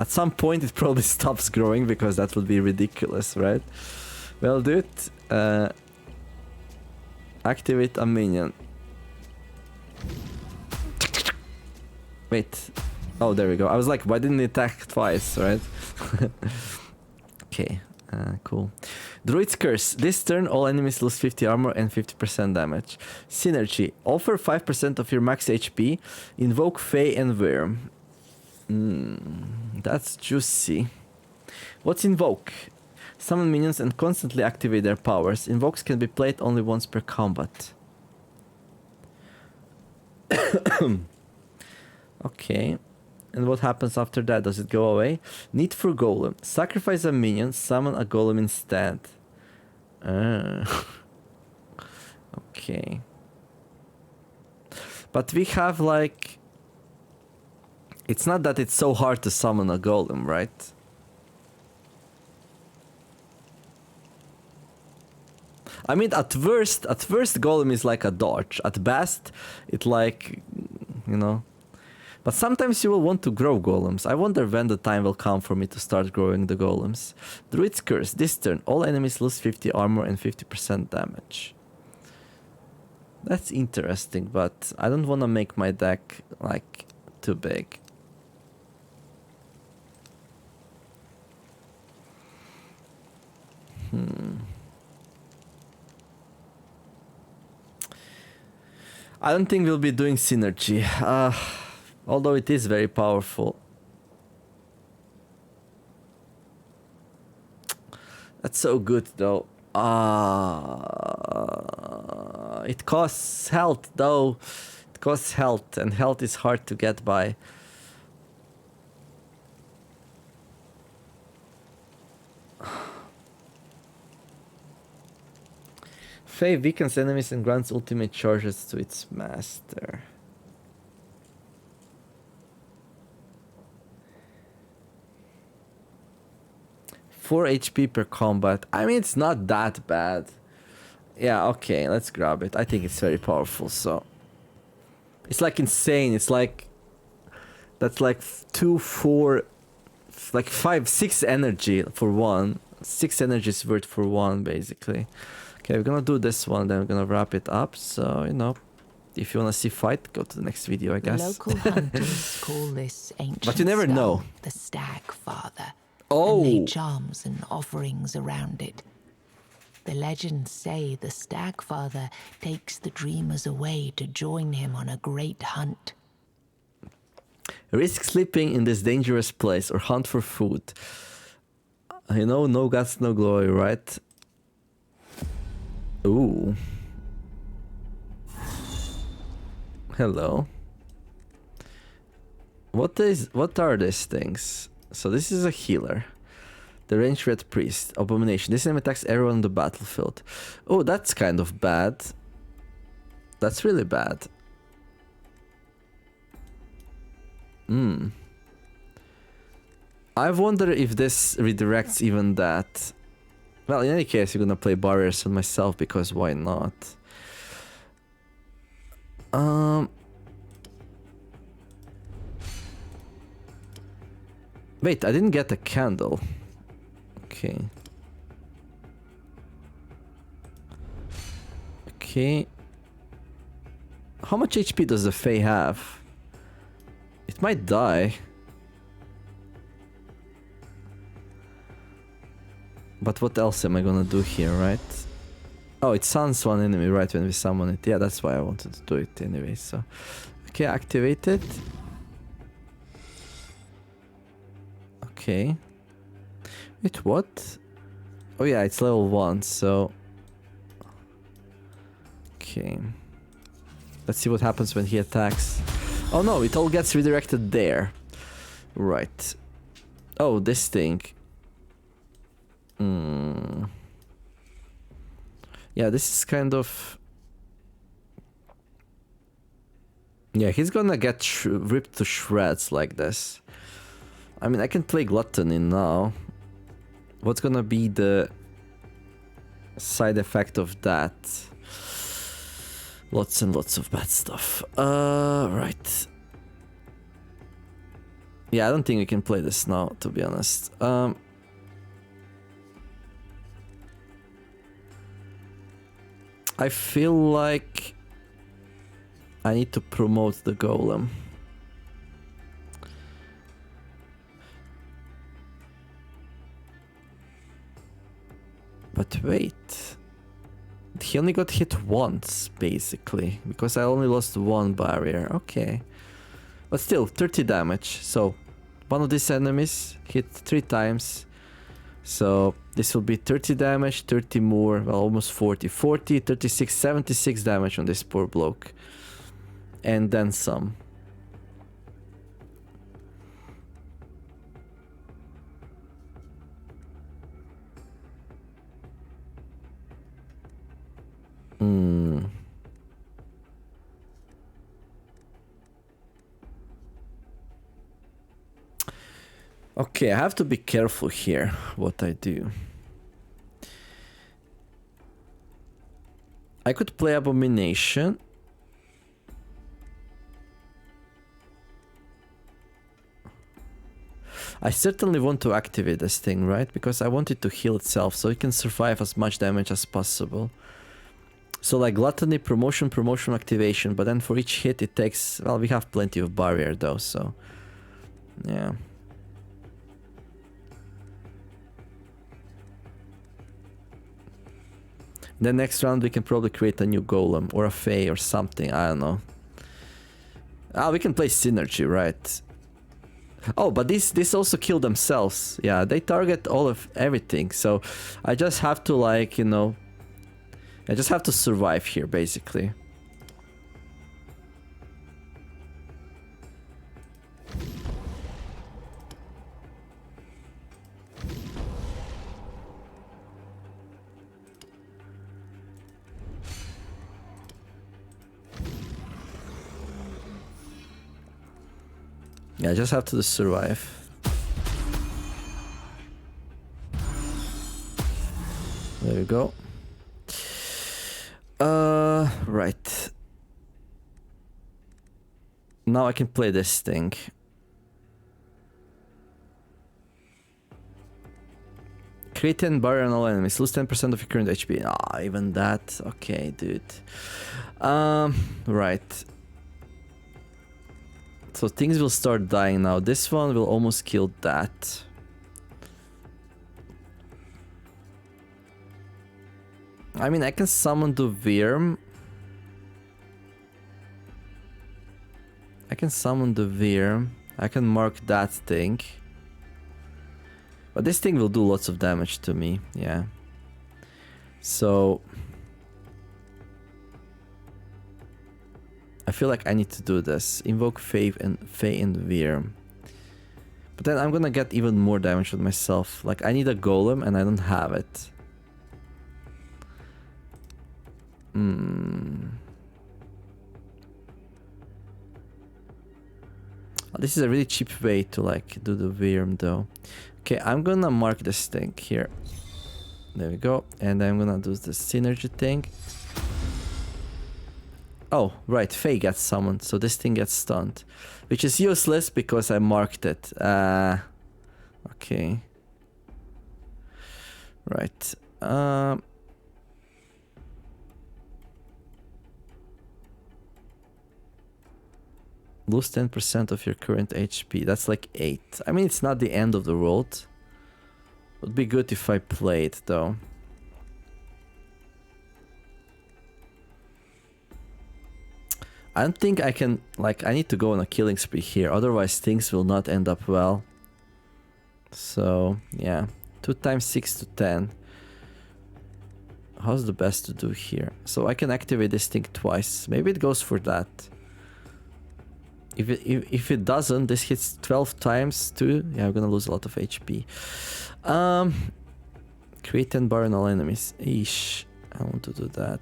At some point it probably stops growing because that would be ridiculous, right? Well, dude, activate a minion. Wait. Oh, there we go. I was like, why didn't it attack twice, right? Okay, cool. Druid's Curse. This turn, all enemies lose 50 armor and 50% damage. Synergy. Offer 5% of your max HP. Invoke Fae and Worm. That's juicy. What's Invoke? Summon minions and constantly activate their powers. Invokes can be played only once per combat. Okay. And what happens after that? Does it go away? Need for Golem. Sacrifice a minion, summon a Golem instead. Okay. But we have like... It's not that it's so hard to summon a Golem, right? I mean, at worst Golem is like a dodge. At best, it like, you know... But sometimes you will want to grow golems. I wonder when the time will come for me to start growing the golems. Druid's Curse. This turn, all enemies lose 50 armor and 50% damage. That's interesting, but I don't want to make my deck, like, too big. I don't think we'll be doing Synergy. Although it is very powerful. That's so good though. It costs health though. It costs health, and health is hard to get by. Fae weakens enemies and grants ultimate charges to its master. 4 HP per combat. I mean, it's not that bad. Yeah, okay, let's grab it. I think it's very powerful, so... It's like insane. It's like... That's like 2, 4... Like 5, 6 energy for one. 6 energy is worth for one, basically. Okay, we're gonna do this one, then we're gonna wrap it up. So, you know, if you wanna see fight, go to the next video, I guess. Local hunters call this ancient But you never skull know. the Stag Father. Oh! And lay charms and offerings around it. The legends say the Stag Father takes the dreamers away to join him on a great hunt. Risk sleeping in this dangerous place or hunt for food. You know, no guts, no glory, right? Ooh. Hello. What are these things? So this is a healer. The Ranged Red Priest. Abomination. This enemy attacks everyone on the battlefield. Oh, that's kind of bad. That's really bad. I wonder if this redirects even that. Well, in any case, you're gonna play barriers on myself because why not? Wait, I didn't get a candle. Okay. Okay. How much HP does the Fae have? It might die. But what else am I gonna do here, right? Oh, it summons one enemy right when we summon it. Yeah, that's why I wanted to do it anyway, so... Okay, activate it. Okay. Wait, what? Oh yeah, it's level 1, so... Okay. Let's see what happens when he attacks. Oh no, it all gets redirected there. Right. Oh, this thing. Yeah, this is kind of... Yeah, he's gonna get ripped to shreds like this. I mean, I can play Gluttony now. What's gonna be the side effect of that? Lots and lots of bad stuff. Right. Yeah, I don't think we can play this now, to be honest. I feel like I need to promote the golem. But wait. He only got hit once, basically, because I only lost one barrier. Okay. But still, 30 damage. So, one of these enemies hit 3 times. So, this will be 30 damage, 30 more, well, almost 40. 40, 36, 76 damage on this poor bloke. And then some. Okay, I have to be careful here what I do. I could play Abomination. I certainly want to activate this thing, right? Because I want it to heal itself so it can survive as much damage as possible. So like Gluttony, promotion, promotion, activation, but then for each hit it takes... Well, we have plenty of barrier though, so... Yeah. Then next round we can probably create a new golem or a fae or something, I don't know. Ah, we can play synergy, right? Oh, but this also kill themselves. Yeah, they target all of everything, so I just have to, like, you know, I just have to survive here, basically. Yeah, I just have to survive. There you go. Right. Now I can play this thing. Create 10 barrier on all enemies. Lose 10% of your current HP. Ah, even that. Okay, dude. Right. So things will start dying now. This one will almost kill that. I mean, I can summon the Wyrm. I can summon the Wyrm. I can mark that thing. But this thing will do lots of damage to me, yeah. So... I feel like I need to do this. Invoke Fae and Wyrm. But then I'm gonna get even more damage with myself. Like, I need a golem and I don't have it. This is a really cheap way to, like, do the Wyrm though. Okay, I'm gonna mark this thing here. There we go. And I'm gonna do the synergy thing. Oh, right, Fae gets summoned, so this thing gets stunned. Which is useless because I marked it. Okay. Right. Lose 10% of your current HP. That's like 8. I mean, it's not the end of the world. Would be good if I played, though. I don't think I can, like, I need to go on a killing spree here, otherwise things will not end up well. So, yeah. 2 times 6 to 10. How's the best to do here? So I can activate this thing twice. Maybe it goes for that. If it doesn't, this hits 12 times too. Yeah, I'm gonna lose a lot of HP. Create 10 bar on all enemies. Eesh. I want to do that.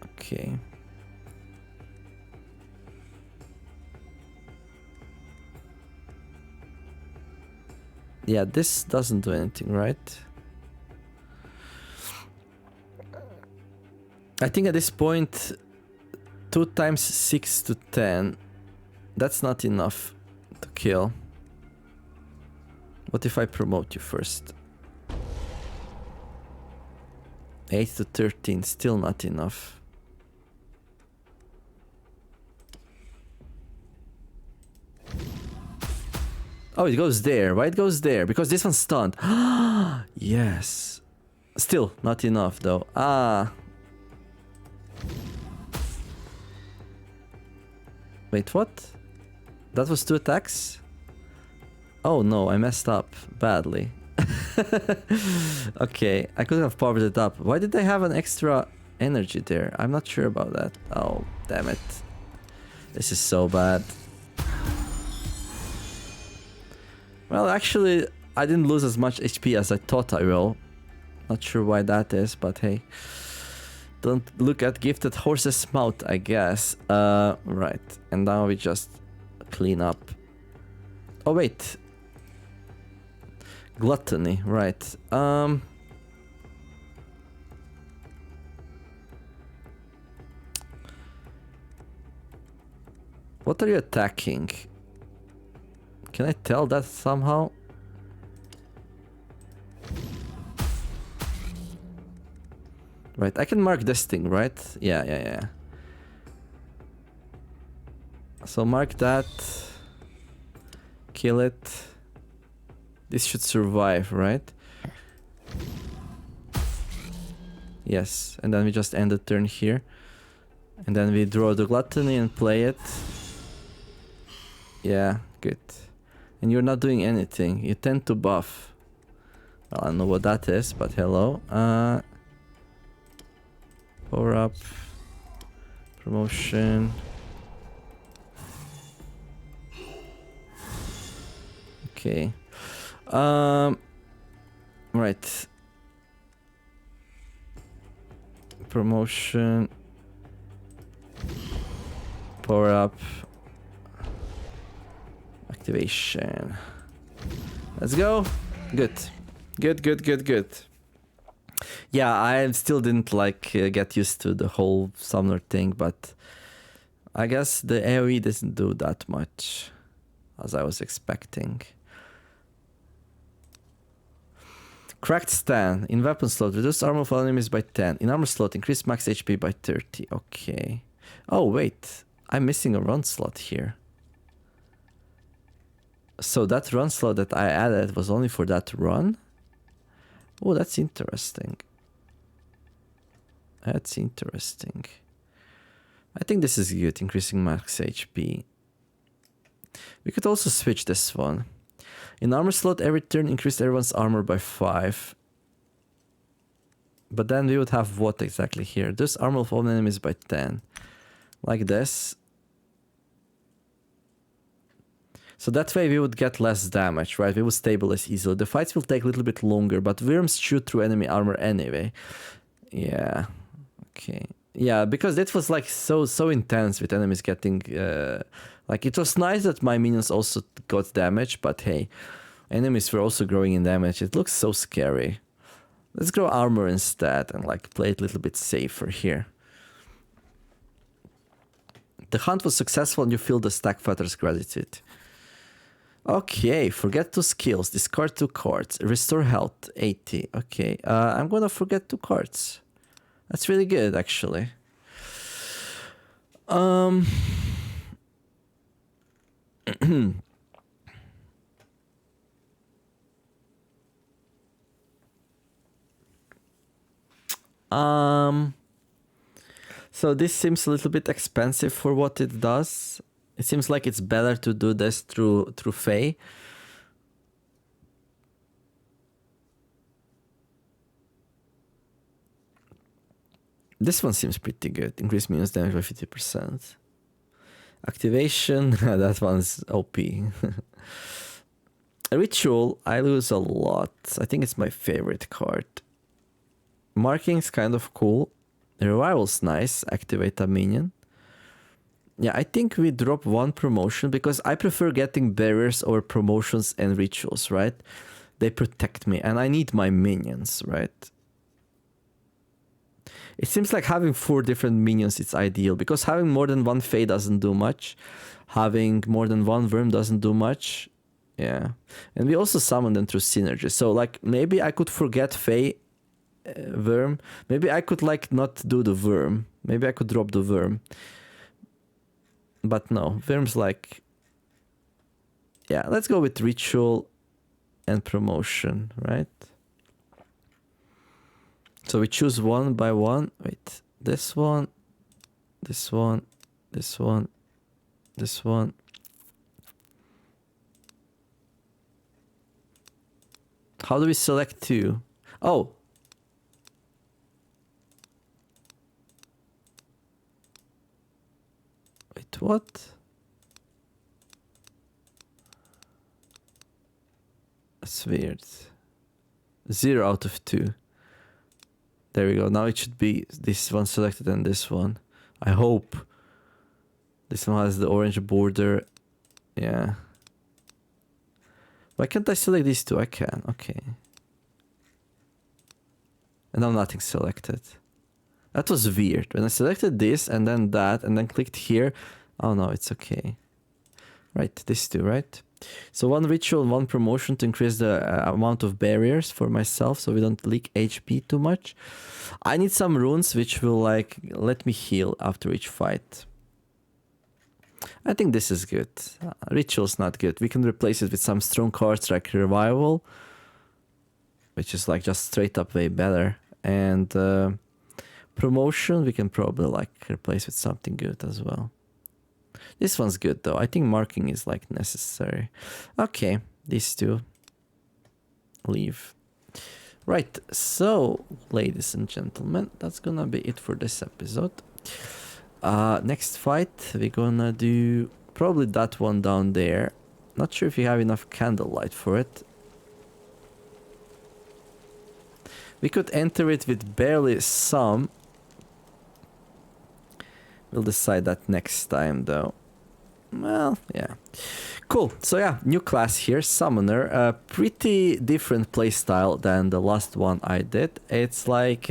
Okay. Yeah, this doesn't do anything, right? I think at this point, 2 times 6 to 10, that's not enough to kill. What if I promote you first? 8 to 13, still not enough. Oh, it goes there. Why it goes there? Because this one's stunned. Yes. Still not enough though. Ah. Wait, what? That was 2 attacks? Oh no, I messed up badly. Okay, I could have powered it up. Why did they have an extra energy there? I'm not sure about that. Oh, damn it. This is so bad. Well, actually, I didn't lose as much HP as I thought I will. Not sure why that is, but hey. Don't look at gifted horse's mouth, I guess. Right. And now we just clean up. Oh, wait. Gluttony, right. What are you attacking? Can I tell that somehow? Right, I can mark this thing, right? Yeah. So mark that. Kill it. This should survive, right? Yes, and then we just end the turn here. And then we draw the gluttony and play it. Yeah, good. And you're not doing anything. You tend to buff. Well, I don't know what that is, but hello. Power up. Promotion. Okay. Right. Promotion. Power up. Activation. Let's go. Good. Good. Yeah, I still didn't get used to the whole summoner thing, but I guess the AoE doesn't do that much as I was expecting. Cracked stand. In weapon slot, reduce armor of all enemies by 10. In armor slot, increase max HP by 30. Okay. Oh, wait. I'm missing a run slot here. So that run slot that I added was only for that run? Oh, that's interesting. That's interesting. I think this is good, increasing max HP. We could also switch this one. In armor slot, every turn increase everyone's armor by 5. But then we would have what exactly here? This armor of all enemies by 10. Like this. So that way we would get less damage, right? We would stabilize easily. The fights will take a little bit longer, but worms shoot through enemy armor anyway. Yeah. Okay. Yeah, because it was so intense with enemies getting... it was nice that my minions also got damage, but hey, enemies were also growing in damage. It looks so scary. Let's grow armor instead and play it a little bit safer here. The hunt was successful and you feel the stack fighters' gratitude. Okay, forget 2 skills, discard 2 cards, restore health 80. Okay, I'm gonna forget 2 cards. That's really good, actually. So this seems a little bit expensive for what it does. It seems like it's better to do this through Fae. This one seems pretty good. Increase minions damage by 50%. Activation, that one's OP. Ritual, I lose a lot. I think it's my favorite card. Marking's kind of cool. Revival's nice. Activate a minion. Yeah, I think we drop one promotion because I prefer getting barriers over promotions and rituals, right? They protect me and I need my minions, right? It seems like having 4 different minions is ideal because having more than one Fae doesn't do much. Having more than one Worm doesn't do much. Yeah. And we also summon them through synergy. So like maybe I could forget Fae Worm. Maybe I could like not do the Worm. Maybe I could drop the Worm. But no, Worm's like... Yeah, let's go with Ritual and Promotion, right? So we choose one by one. Wait, this one, this one, this one, this one. How do we select 2? Oh. Wait, what? That's weird. 0 out of 2. There we go. Now it should be this one selected and this one. I hope. This one has the orange border. Yeah. Why can't I select these 2? I can. Okay. And now nothing selected. That was weird. When I selected this and then that and then clicked here. Oh no, it's okay. Right, these 2, right? So 1 ritual and 1 promotion to increase the amount of barriers for myself so we don't leak HP too much. I need some runes which will like let me heal after each fight. I think this is good. Ritual's not good. We can replace it with some strong cards like Revival, which is like just straight up way better. And promotion we can probably like replace with something good as well. This one's good though. I think marking is like necessary. Okay, these 2. Leave. Right, so ladies and gentlemen, that's gonna be it for this episode. Next fight, we're gonna do probably that one down there. Not sure if you have enough candlelight for it. We could enter it with barely some. We'll decide that next time though. Well, yeah. Cool. So yeah, new class here, Summoner. A pretty different playstyle than the last one I did. It's like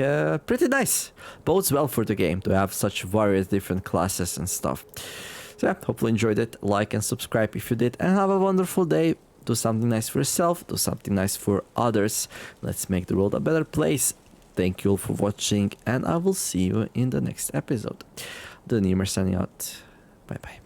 pretty nice. Bodes well for the game to have such various different classes and stuff. So yeah, hopefully enjoyed it. Like and subscribe if you did. And have a wonderful day. Do something nice for yourself. Do something nice for others. Let's make the world a better place. Thank you all for watching. And I will see you in the next episode. The Nemer signing out. Bye bye.